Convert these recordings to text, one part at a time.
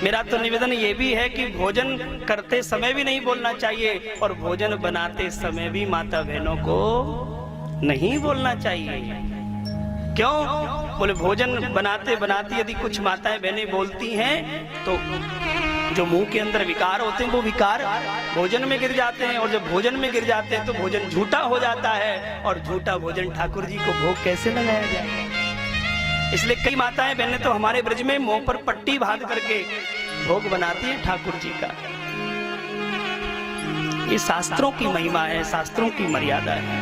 मेरा तो निवेदन ये भी है कि भोजन करते समय भी नहीं बोलना चाहिए और भोजन बनाते समय भी माता बहनों को नहीं बोलना चाहिए। क्यों? बोले भोजन बनाते बनाते यदि कुछ माताएं बहनें बोलती हैं तो जो मुंह के अंदर विकार होते हैं वो विकार भोजन में गिर जाते हैं, और जब भोजन में गिर जाते हैं तो भोजन झूठा हो जाता है, और झूठा भोजन ठाकुर जी को भोग कैसे लगाया जाए। इसलिए कई माताएं बहनें तो हमारे ब्रज में मुंह पर पट्टी बांध करके भोग बनाती हैं ठाकुर जी का। ये शास्त्रों की महिमा है, शास्त्रों की मर्यादा है।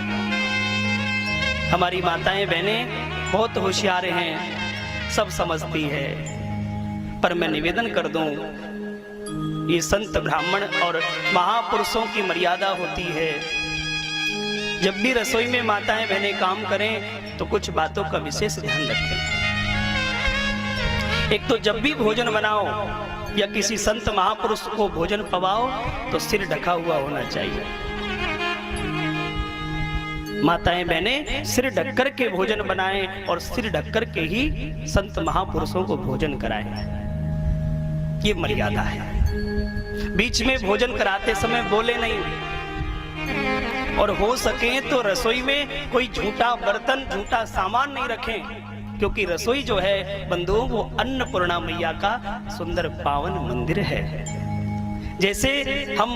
हमारी माताएं बहनें बहुत होशियार हैं, सब समझती है, पर मैं निवेदन कर दूं, ये संत ब्राह्मण और महापुरुषों की मर्यादा होती है। जब भी रसोई में माताएं बहनें काम करें तो कुछ बातों का विशेष ध्यान रखें। एक तो जब भी भोजन बनाओ या किसी संत महापुरुष को भोजन पवाओ तो सिर ढका हुआ होना चाहिए। माताएं बहनें सिर ढक कर के भोजन बनाएं और सिर ढक कर के ही संत महापुरुषों को भोजन कराएं। ये मर्यादा है। बीच में भोजन कराते समय बोले नहीं, और हो सके तो रसोई में कोई झूठा बर्तन झूठा सामान नहीं रखें, क्योंकि रसोई जो है बंधुओं वो अन्नपूर्णा मैया का सुंदर पावन मंदिर है। जैसे हम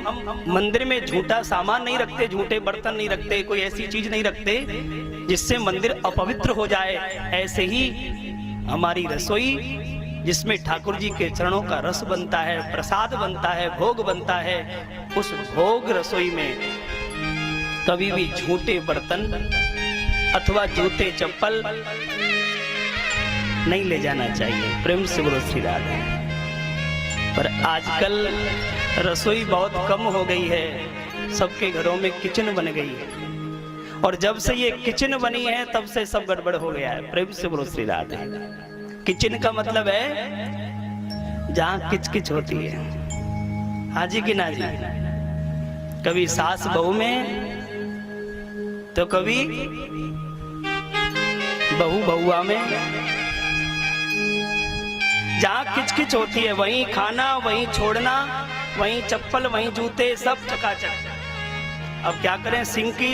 मंदिर में झूठा सामान नहीं रखते, झूठे बर्तन नहीं रखते, कोई ऐसी चीज नहीं रखते जिससे मंदिर अपवित्र हो जाए, ऐसे ही हमारी रसोई जिसमें ठाकुर जी के चरणों का रस बनता है, प्रसाद बनता है, भोग बनता है, उस भोग रसोई में कभी भी झूठे बर्तन अथवा जूते चप्पल नहीं ले जाना चाहिए। प्रेम से बोलो श्री राधे। पर आजकल रसोई बहुत कम हो गई है, सबके घरों में किचन बन गई है, और जब से ये किचन बनी है तब से सब गड़बड़ हो गया है। प्रेम से बोलो श्री राधे। किचन का मतलब है जहां किचकिच होती है। हाजी की ना जी, कभी सास बहू में तो कभी बहू बहुआ में। जहां किचकिच होती है वहीं खाना, वहीं छोड़ना, वहीं चप्पल, वहीं जूते, सब चकाचक। अब क्या करें, सिंक की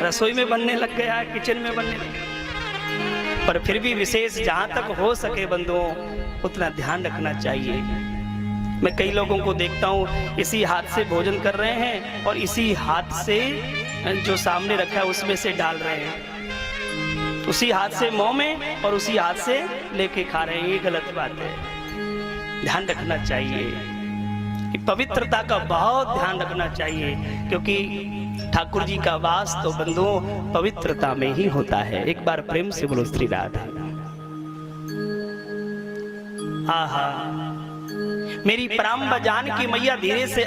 रसोई में बनने लग गया है, किचन में बनने लग गया। पर फिर भी विशेष जहां तक हो सके बंधुओं उतना ध्यान रखना चाहिए। मैं कई लोगों को देखता हूं इसी हाथ से भोजन कर रहे हैं और इसी हाथ से जो सामने रखा है उसमें से डाल रहे हैं, उसी हाथ से मुंह में और उसी हाथ से लेके खा रहे हैं। ये गलत बात है, ध्यान रखना चाहिए। पवित्रता का बहुत ध्यान रखना चाहिए, क्योंकि ठाकुर जी का वास तो बंधुओं पवित्रता में ही होता है। एक बार प्रेम से बोलो श्री राधे। आहा, मेरी परम जान की मैया धीरे से